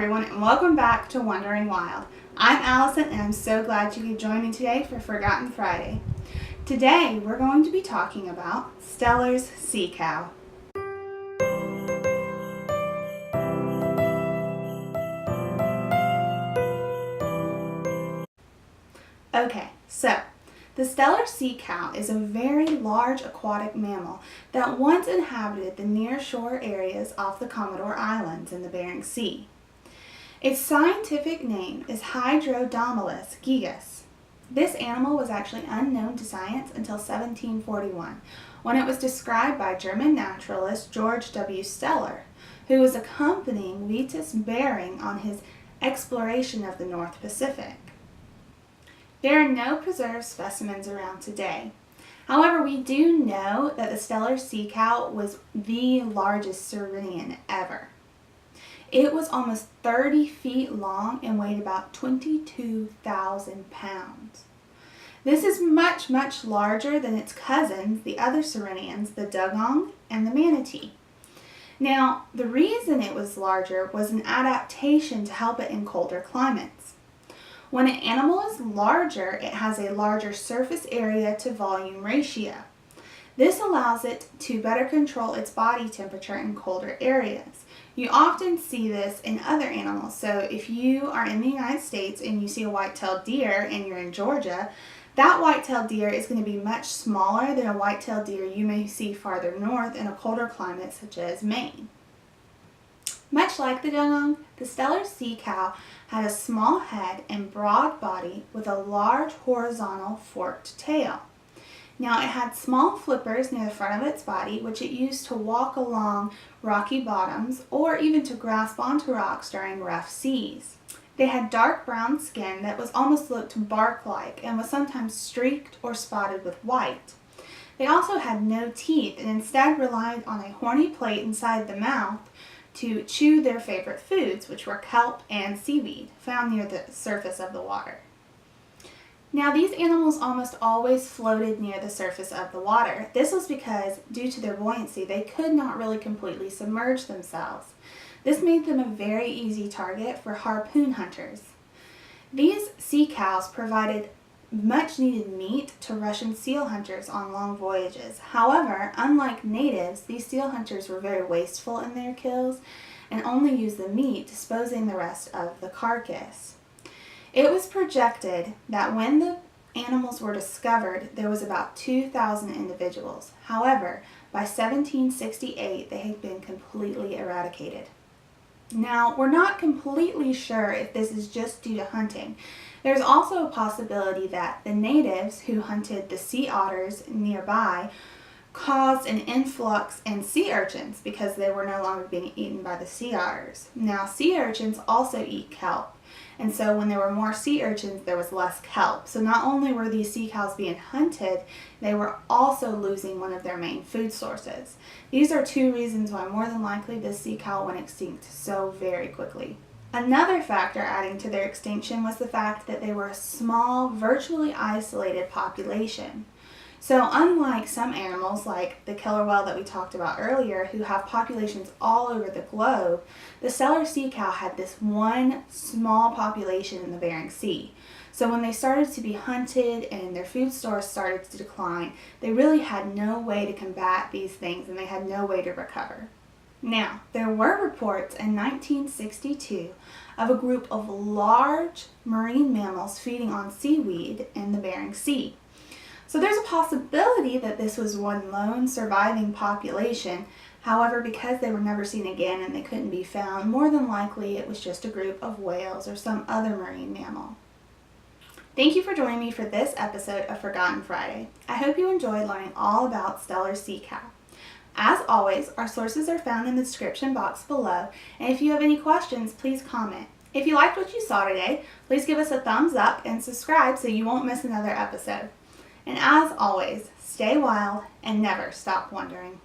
everyone, and welcome back to Wandering Wild. I'm Allison, and I'm so glad you could join me today for Forgotten Friday. Today, we're going to be talking about Steller's sea cow. Okay, so the Steller sea cow is a very large aquatic mammal that once inhabited the near-shore areas off the Commodore Islands in the Bering Sea. Its scientific name is Hydrodomalus gigas. This animal was actually unknown to science until 1741, when it was described by German naturalist George W. Steller, who was accompanying Vitus Bering on his exploration of the North Pacific. There are no preserved specimens around today. However, we do know that the Steller sea cow was the largest sirenian ever. It was almost 30 feet long and weighed about 22,000 pounds. This is much, much larger than its cousins, the other sirenians, the dugong and the manatee. Now, the reason it was larger was an adaptation to help it in colder climates. When an animal is larger, it has a larger surface area to volume ratio. This allows it to better control its body temperature in colder areas. You often see this in other animals. So if you are in the United States and you see a white-tailed deer and you're in Georgia, that white-tailed deer is going to be much smaller than a white-tailed deer you may see farther north in a colder climate such as Maine. Much like the dugong, the Steller sea cow had a small head and broad body with a large horizontal forked tail. Now, it had small flippers near the front of its body, which it used to walk along rocky bottoms or even to grasp onto rocks during rough seas. They had dark brown skin that was almost looked bark-like and was sometimes streaked or spotted with white. They also had no teeth and instead relied on a horny plate inside the mouth to chew their favorite foods, which were kelp and seaweed, found near the surface of the water. Now, these animals almost always floated near the surface of the water. This was because, due to their buoyancy, they could not really completely submerge themselves. This made them a very easy target for harpoon hunters. These sea cows provided much needed meat to Russian seal hunters on long voyages. However, unlike natives, these seal hunters were very wasteful in their kills and only used the meat, disposing the rest of the carcass. It was projected that when the animals were discovered, there was about 2,000 individuals. However, by 1768, they had been completely eradicated. Now, we're not completely sure if this is just due to hunting. There's also a possibility that the natives who hunted the sea otters nearby caused an influx in sea urchins because they were no longer being eaten by the sea otters. Now, sea urchins also eat kelp. And so when there were more sea urchins, there was less kelp. So not only were these sea cows being hunted, they were also losing one of their main food sources. These are two reasons why more than likely this sea cow went extinct so very quickly. Another factor adding to their extinction was the fact that they were a small, virtually isolated population. So unlike some animals like the killer whale that we talked about earlier who have populations all over the globe, the Steller sea cow had this one small population in the Bering Sea. So when they started to be hunted and their food stores started to decline, they really had no way to combat these things and they had no way to recover. Now, there were reports in 1962 of a group of large marine mammals feeding on seaweed in the Bering Sea. So there's a possibility that this was one lone surviving population. However, because they were never seen again and they couldn't be found, more than likely it was just a group of whales or some other marine mammal. Thank you for joining me for this episode of Forgotten Friday. I hope you enjoyed learning all about Steller sea cow. As always, our sources are found in the description box below, and if you have any questions, please comment. If you liked what you saw today, please give us a thumbs up and subscribe so you won't miss another episode. And as always, stay wild and never stop wondering.